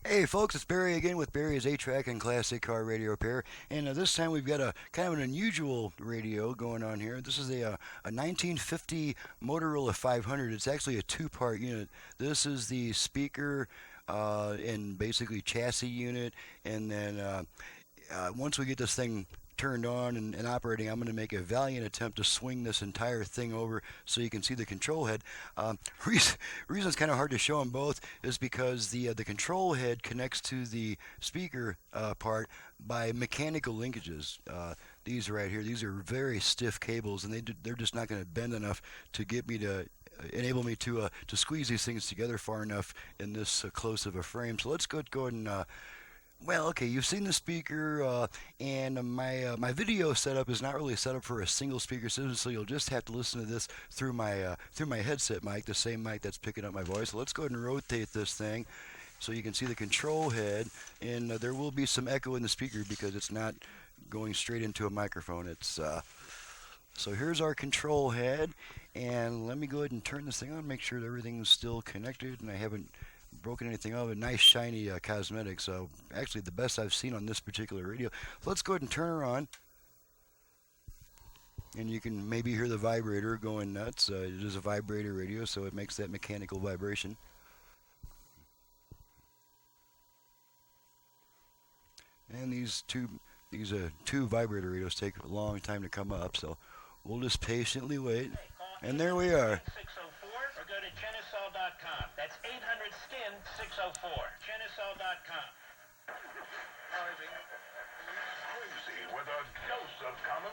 Hey folks, it's Barry again with Barry's 8-Track and Classic Car Radio Repair. And this time we've got a kind of an unusual radio going on here. This is a 1950 Motorola 500. It's actually a two-part unit. This is the speaker and basically chassis unit. And then once we get this thing turned on and operating, I'm going to make a valiant attempt to swing this entire thing over so you can see the control head. Reason it's kind of hard to show them both is because the control head connects to the speaker part by mechanical linkages. These right here, these are very stiff cables, and they're just not going to bend enough to get me to enable me to squeeze these things together far enough in this close of a frame. So let's go ahead and well, okay, you've seen the speaker, and my video setup is not really set up for a single speaker system, so you'll just have to listen to this through my headset mic, the same mic that's picking up my voice. So let's go ahead and rotate this thing so you can see the control head, and there will be some echo in the speaker because it's not going straight into a microphone. It's so here's our control head, and let me go ahead and turn this thing on, make sure that everything's still connected, and I haven't broken anything of a nice shiny cosmetic. So actually the best I've seen on this particular radio. Let's go ahead and turn her on, and you can maybe hear the vibrator going nuts. It is a vibrator radio, so it makes that mechanical vibration. And these two vibrator radios take a long time to come up, so we'll just patiently wait. And there we are. Go to Genisol.com. That's 800-SKIN-604. Genisol.com.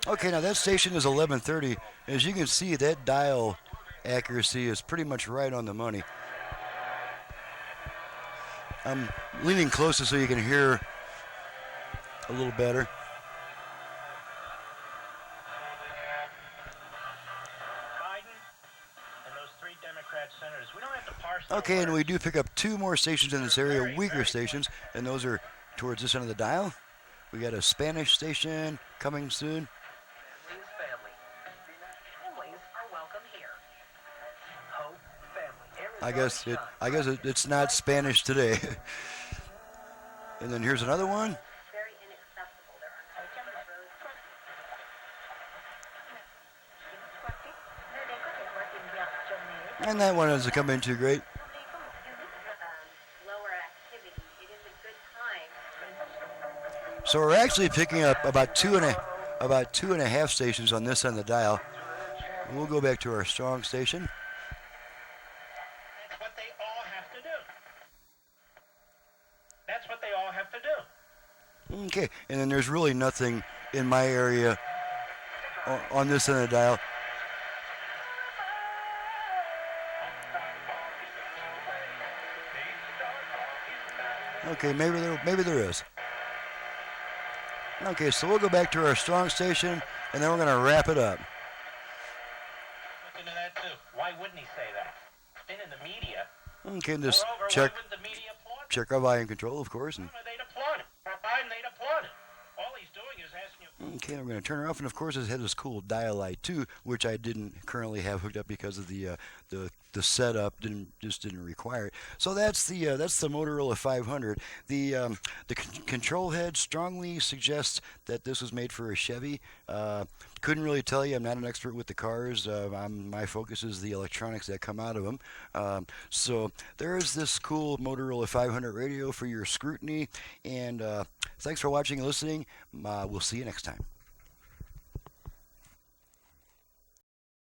Okay, now that station is 1130. As you can see, that dial accuracy is pretty much right on the money. I'm leaning closer so you can hear a little better. Okay, and we do pick up two more stations in this area, weaker stations, and those are towards this end of the dial. We got a Spanish station coming soon. Families are welcome here. Hope Family. I guess it's not Spanish today. And then here's another one. Very inaccessible. There are no cameras. And that one doesn't come in too great. So we're actually picking up about two and a half stations on this end of the dial. And we'll go back to our strong station. That's what they all have to do. That's what they all have to do. Okay, and then there's really nothing in my area on this end of the dial. Okay, maybe there is. Okay, so we'll go back to our strong station, and then we're going to wrap it up. Look into that, too. Why wouldn't he say that? It's been in the media. Okay, and just Moreover, check why wouldn't the media applaud him? check our volume control, of course. And They'd applaud him. For Biden, they'd applaud him. All he's doing is asking you... okay, we're going to turn her off, and of course it has this cool dial light too, which I didn't currently have hooked up because of the setup didn't require it. So that's the Motorola 500. The control head strongly suggests that this was made for a Chevy. Couldn't really tell you. I'm not an expert with the cars. My focus is the electronics that come out of them. So there's this cool Motorola 500 radio for your scrutiny. And thanks for watching and listening. We'll see you next time.